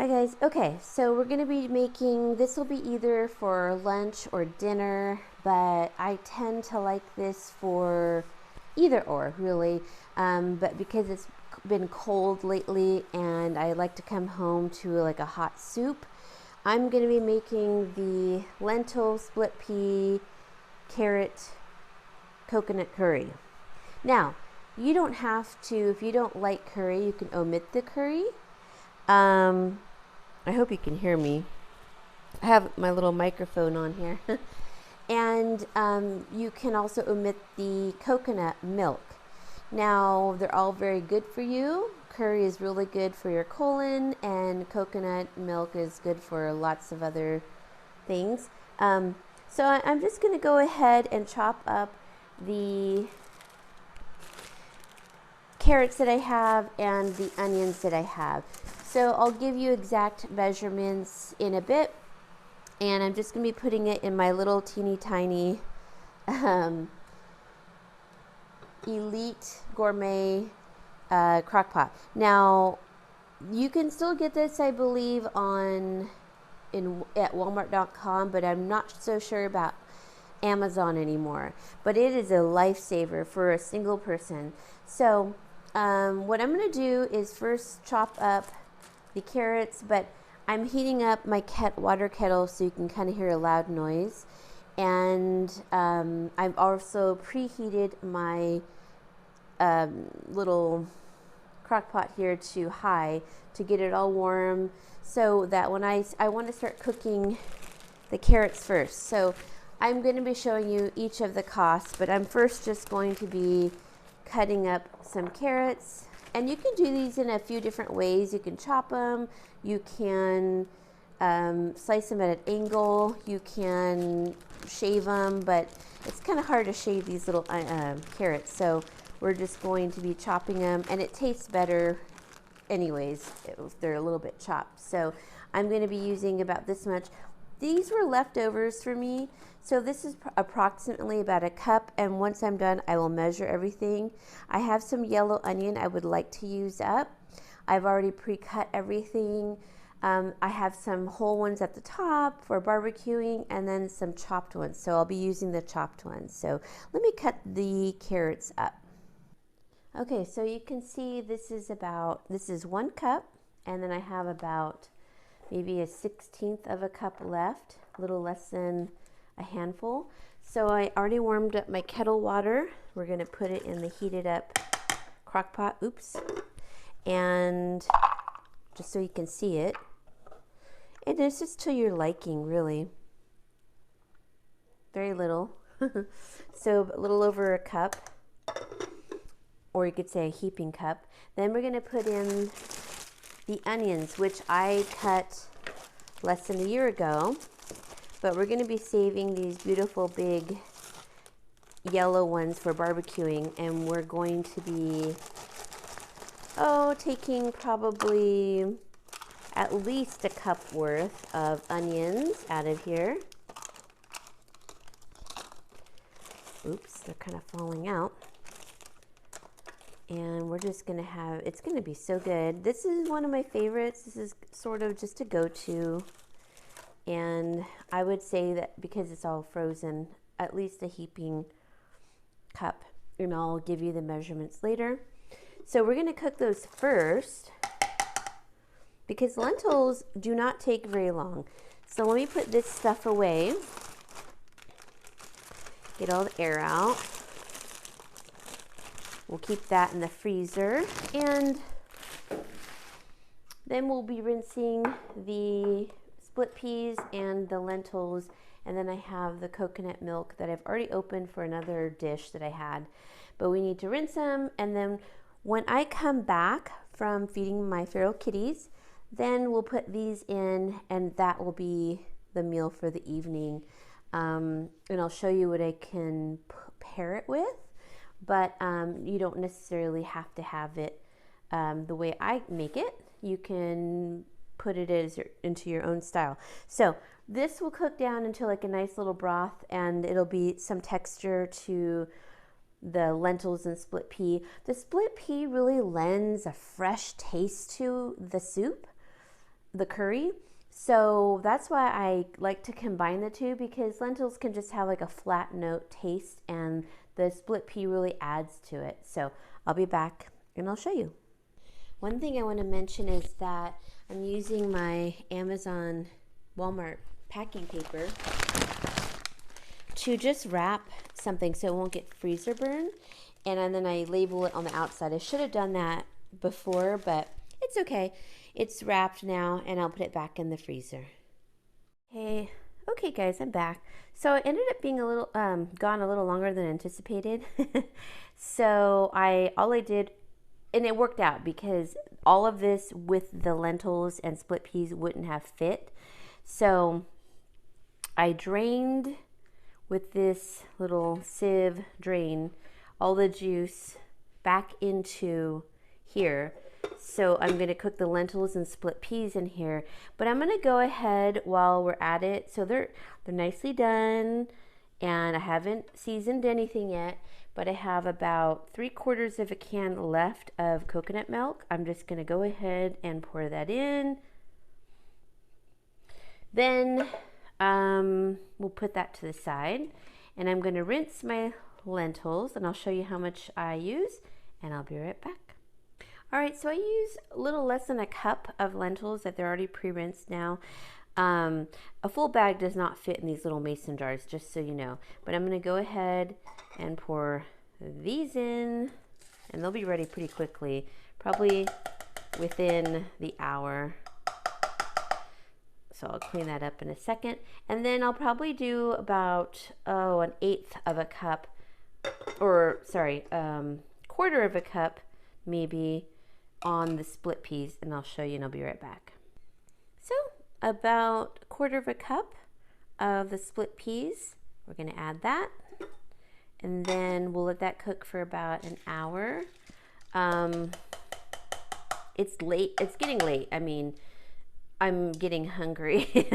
Hi guys. Okay, so we're going to be making, this will be either for lunch or dinner, but I tend to like this for either or really, but because it's been cold lately and I like to come home to like a hot soup, I'm going to be making the lentil, split pea, carrot, coconut curry. Now, you don't have to, if you don't like curry, you can omit the curry. I hope you can hear me. I have my little microphone on here. And you can also omit the coconut milk. Now, they're all very good for you. Curry is really good for your colon, and coconut milk is good for lots of other things. So I'm just going to go ahead and chop up the carrots that I have and the onions that I have. So I'll give you exact measurements in a bit, and I'm just going to be putting it in my little teeny tiny Elite Gourmet crock pot. Now, you can still get this, I believe, at Walmart.com, but I'm not so sure about Amazon anymore. But it is a lifesaver for a single person. So what I'm going to do is first chop up the carrots, but I'm heating up my water kettle so you can kind of hear a loud noise. And I've also preheated my little crock pot here to high to get it all warm, so that when I want to start cooking the carrots first. So I'm going to be showing you each of the costs, but I'm first just going to be cutting up some carrots. And you can do these in a few different ways. You can chop them, you can slice them at an angle, you can shave them, but it's kind of hard to shave these little carrots. So we're just going to be chopping them, and it tastes better anyways if they're a little bit chopped. So I'm going to be using about this much. These were leftovers for me, so this is approximately about a cup, and once I'm done I will measure everything. I have some yellow onion I would like to use up. I've already pre-cut everything. I have some whole ones at the top for barbecuing, and then some chopped ones, so I'll be using the chopped ones. So let me cut the carrots up. Okay, so you can see this is 1 cup, and then I have about maybe a 1/16 of a cup left, a little less than a handful. So I already warmed up my kettle water. We're going to put it in the heated up crock pot. Oops. And just so you can see it. And it's just to your liking, really. Very little. So a little over a cup, or you could say a heaping cup. Then we're going to put in the onions, which I cut less than a year ago, but we're going to be saving these beautiful big yellow ones for barbecuing, and we're going to be taking probably at least a cup worth of onions out of here. Oops, they're kind of falling out. And we're just going to have, it's going to be so good. This is one of my favorites. This is sort of just a go-to. And I would say that because it's all frozen, at least a heaping cup. And I'll give you the measurements later. So we're going to cook those first, because lentils do not take very long. So let me put this stuff away. Get all the air out. We'll keep that in the freezer, and then we'll be rinsing the split peas and the lentils, and then I have the coconut milk that I've already opened for another dish that I had, but we need to rinse them. And then when I come back from feeding my feral kitties, then we'll put these in, and that will be the meal for the evening. And I'll show you what I can pair it with. But you don't necessarily have to have it the way I make it. You can put it into your own style. So this will cook down into like a nice little broth, and it'll be some texture to the lentils and split pea. The split pea really lends a fresh taste to the soup the curry. So that's why I like to combine the two, because lentils can just have like a flat note taste and the split pea really adds to it. So I'll be back and I'll show you. One thing I want to mention is that I'm using my Amazon Walmart packing paper to just wrap something so it won't get freezer burn, and then I label it on the outside. I should have done that before, but it's okay. It's wrapped now and I'll put it back in the freezer. Hey, okay guys, I'm back. So it ended up being a little gone a little longer than anticipated. So all I did, and it worked out because all of this with the lentils and split peas wouldn't have fit. So I drained with this little sieve drain all the juice back into here. So I'm going to cook the lentils and split peas in here, but I'm going to go ahead while we're at it. So they're nicely done, and I haven't seasoned anything yet, but I have about 3/4 of a can left of coconut milk. I'm just going to go ahead and pour that in. Then we'll put that to the side, and I'm going to rinse my lentils, and I'll show you how much I use, and I'll be right back. All right, so I use a little less than a cup of lentils that they're already pre-rinsed now. A full bag does not fit in these little mason jars, just so you know. But I'm going to go ahead and pour these in, and they'll be ready pretty quickly, probably within the hour. So I'll clean that up in a second. And then I'll probably do about, 1/8 of a cup, or sorry, 1/4 of a cup maybe, on the split peas, and I'll show you and I'll be right back. So about 1/4 of a cup of the split peas, we're going to add that, and then we'll let that cook for about an hour. It's late, it's getting late. I mean, I'm getting hungry.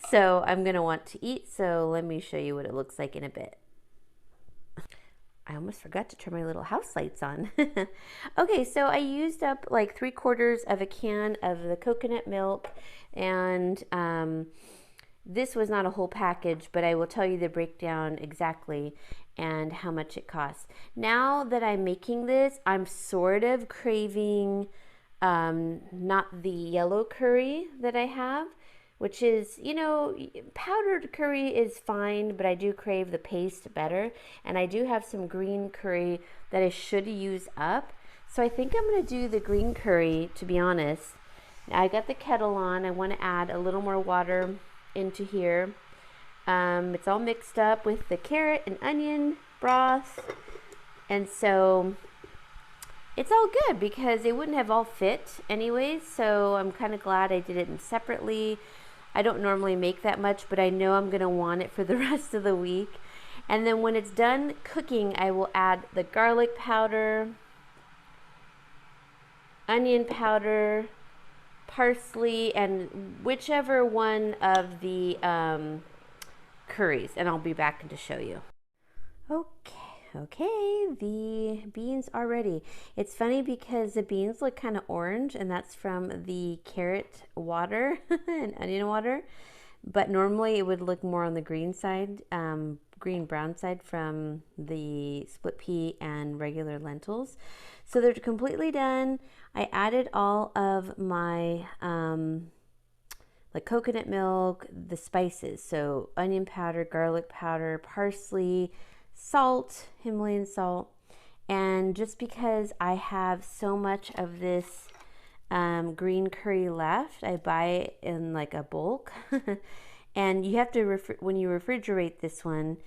So I'm going to want to eat, so let me show you what it looks like in a bit. I almost forgot to turn my little house lights on. Okay, so I used up like 3/4 of a can of the coconut milk, and this was not a whole package, but I will tell you the breakdown exactly and how much it costs. Now that I'm making this, I'm sort of craving not the yellow curry that I have, which is, you know, powdered curry is fine, but I do crave the paste better. And I do have some green curry that I should use up. So I think I'm going to do the green curry, to be honest. Now I got the kettle on. I want to add a little more water into here. It's all mixed up with the carrot and onion broth. And so it's all good because it wouldn't have all fit anyways. So I'm kind of glad I did it separately. I don't normally make that much, but I know I'm going to want it for the rest of the week. And then when it's done cooking, I will add the garlic powder, onion powder, parsley, and whichever one of the curries. And I'll be back to show you. Okay, the beans are ready. It's funny because the beans look kind of orange, and that's from the carrot water and onion water, but normally it would look more on the green side, green brown side from the split pea and regular lentils. So they're completely done. I added all of my like coconut milk, the spices, so onion powder, garlic powder, parsley, salt, Himalayan salt, and just because I have so much of this green curry left, I buy it in like a bulk. And you have to, when you refrigerate this one,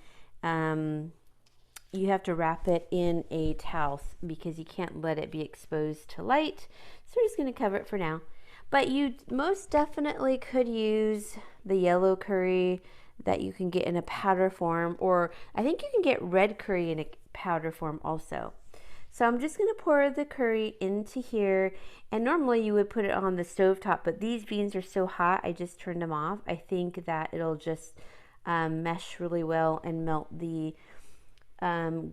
you have to wrap it in a towel because you can't let it be exposed to light. So we're just going to cover it for now. But you most definitely could use the yellow curry that you can get in a powder form, or I think you can get red curry in a powder form also. So I'm just going to pour the curry into here, and normally you would put it on the stovetop, but these beans are so hot I just turned them off. I think that it'll just mesh really well and melt the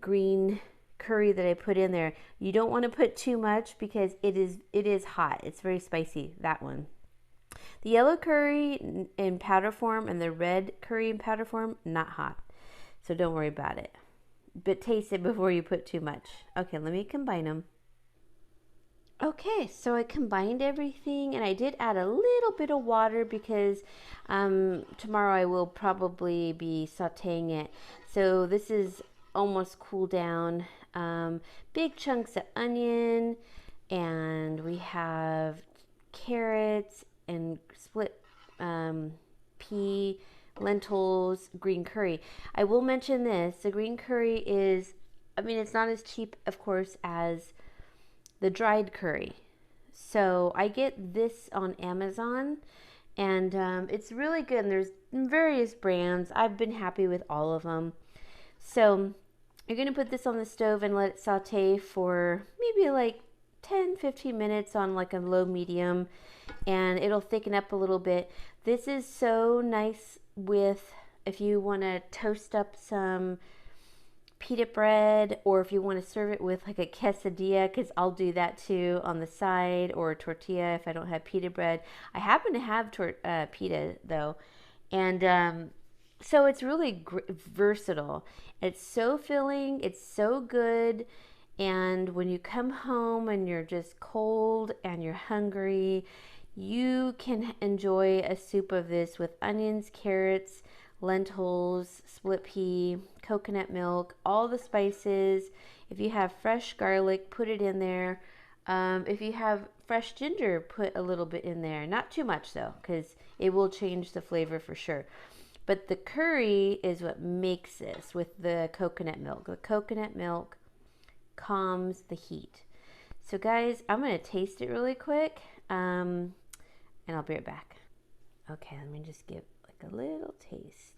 green curry that I put in there. You don't want to put too much because it is hot. It's very spicy, that one. The yellow curry in powder form and the red curry in powder form, not hot. So don't worry about it. But taste it before you put too much. Okay, let me combine them. Okay, so I combined everything and I did add a little bit of water because tomorrow I will probably be sauteing it. So this is almost cooled down. Big chunks of onion, and we have carrots and split pea, lentils, green curry. I will mention this. The green curry is, I mean, it's not as cheap, of course, as the dried curry. So I get this on Amazon, and it's really good. And there's various brands. I've been happy with all of them. So you're going to put this on the stove and let it saute for maybe like 10-15 minutes on like a low medium, and it'll thicken up a little bit. This is so nice with if you want to toast up some pita bread, or if you want to serve it with like a quesadilla, because I'll do that too on the side, or a tortilla if I don't have pita bread. I happen to have pita though, and so it's really versatile. It's so filling, it's so good, and when you come home and you're just cold and you're hungry, you can enjoy a soup of this with onions, carrots, lentils, split pea, coconut milk, all the spices. If you have fresh garlic, put it in there. If you have fresh ginger, put a little bit in there. Not too much though, because it will change the flavor for sure. But the curry is what makes this with the coconut milk. The coconut milk calms the heat. So guys, I'm going to taste it really quick, and I'll be right back. Okay, let me just give like a little taste.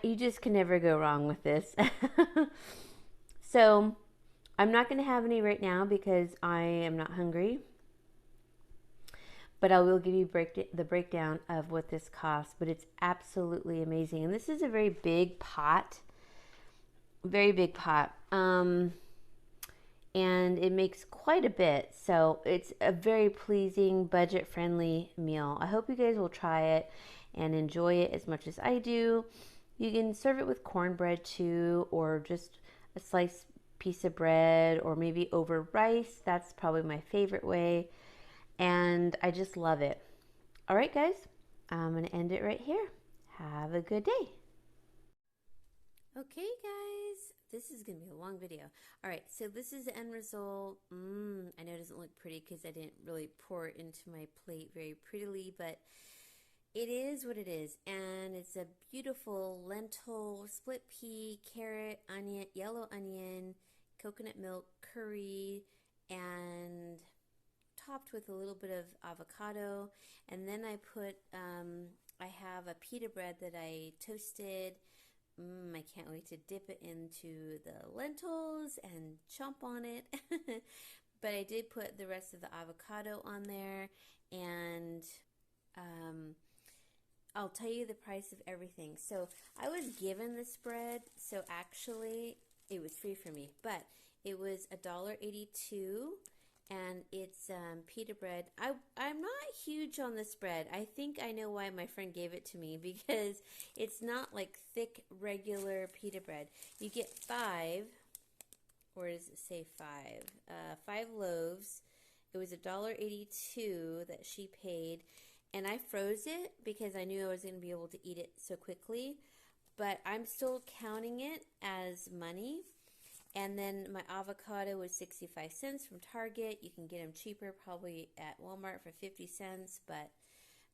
You just can never go wrong with this. So I'm not going to have any right now because I am not hungry, but I will give you the breakdown of what this costs. But it's absolutely amazing, and this is a very big pot, and it makes quite a bit, so it's a very pleasing, budget-friendly meal. I hope you guys will try it and enjoy it as much as I do. You can serve it with cornbread too, or just a sliced piece of bread, or maybe over rice. That's probably my favorite way, and I just love it. All right, guys, I'm going to end it right here. Have a good day. Okay, guys, this is going to be a long video. All right, so this is the end result. I know it doesn't look pretty because I didn't really pour it into my plate very prettily, but it is what it is. And it's a beautiful lentil, split pea, carrot, onion, yellow onion, coconut milk, curry, and topped with a little bit of avocado. And then I put, I have a pita bread that I toasted. I can't wait to dip it into the lentils and chomp on it. But I did put the rest of the avocado on there, and I'll tell you the price of everything. So I was given this bread, so actually it was free for me, but it was $1.82. And it's pita bread. I'm not huge on this bread. I think I know why my friend gave it to me, because it's not like thick, regular pita bread. You get 5, or does it say 5? 5 loaves. It was $1.82 that she paid. And I froze it because I knew I was going to be able to eat it so quickly. But I'm still counting it as money. And then my avocado was 65 cents from Target. You can get them cheaper, probably at Walmart for 50 cents, but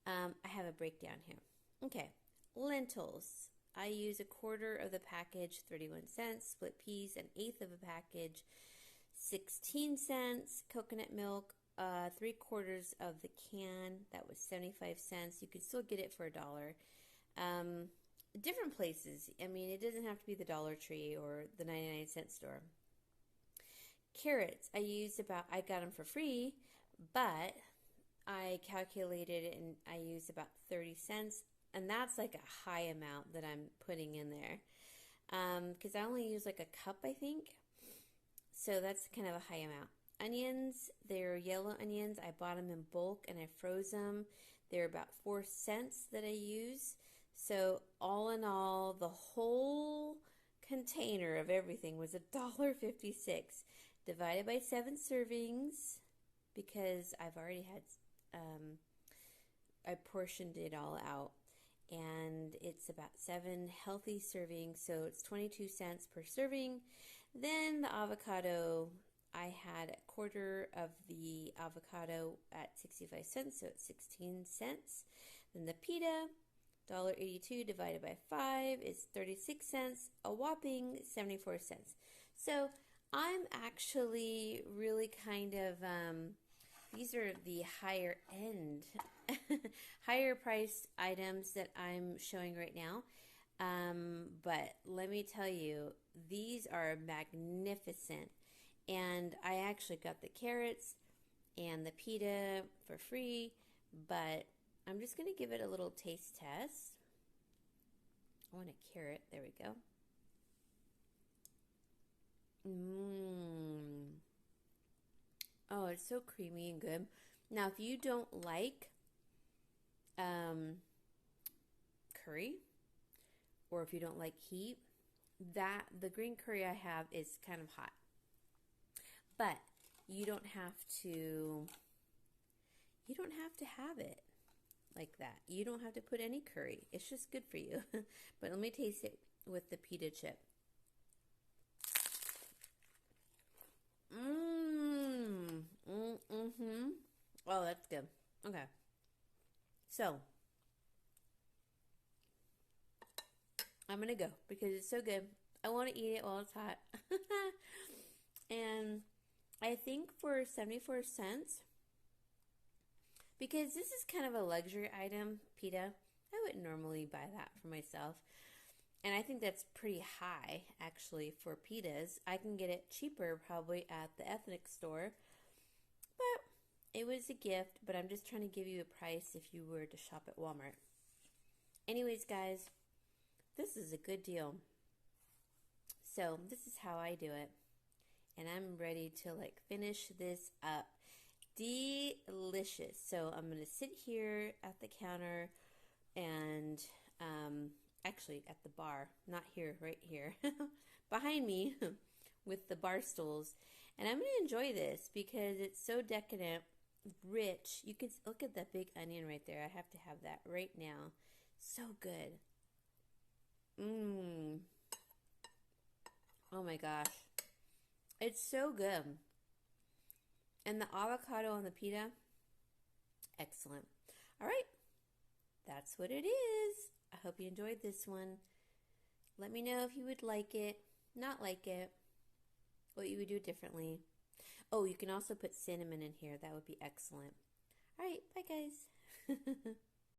I have a breakdown here. Okay, lentils. I use 1/4 of the package, 31 cents. Split peas, 1/8 of a package, 16 cents. Coconut milk, 3/4 of the can. That was 75 cents. You could still get it for $1. Different places. I mean, it doesn't have to be the Dollar Tree or the 99-cent store. Carrots, I got them for free, but I calculated it and I used about 30 cents, and that's like a high amount that I'm putting in there. because I only use like a cup, I think. So that's kind of a high amount. Onions, they're yellow onions. I bought them in bulk and I froze them. They're about 4 cents that I use. So all in all, the whole container of everything was $1.56 divided by 7 servings because I've already had, I portioned it all out. And it's about 7 healthy servings, so it's 22 cents per serving. Then the avocado, I had a quarter of the avocado at 65 cents, so it's 16 cents. Then the pita, $1.82 divided by 5 is 36 cents, a whopping 74 cents. So I'm actually really kind of, these are the higher end, higher price items that I'm showing right now. But let me tell you, these are magnificent. And I actually got the carrots and the pita for free, but I'm just going to give it a little taste test. I want a carrot. There we go. Oh, it's so creamy and good. Now, if you don't like curry, or if you don't like heat, the green curry I have is kind of hot. But you don't have to have it like that. You don't have to put any curry. It's just good for you. But let me taste it with the pita chip. Oh, that's good. Okay. So, I'm going to go because it's so good. I want to eat it while it's hot. And I think for 74 cents, because this is kind of a luxury item, pita, I wouldn't normally buy that for myself. And I think that's pretty high, actually, for pitas. I can get it cheaper probably at the ethnic store. But it was a gift, but I'm just trying to give you a price if you were to shop at Walmart. Anyways, guys, this is a good deal. So this is how I do it. And I'm ready to like finish this up. Delicious. So I'm going to sit here at the counter and actually at the bar, not here, right here, behind me with the bar stools. And I'm going to enjoy this because it's so decadent, rich. You can look at that big onion right there. I have to have that right now. So good. Oh my gosh. It's so good. And the avocado and the pita, excellent. All right. That's what it is. I hope you enjoyed this one. Let me know if you would like it, not like it, what you would do differently. Oh, you can also put cinnamon in here. That would be excellent. All right. Bye, guys.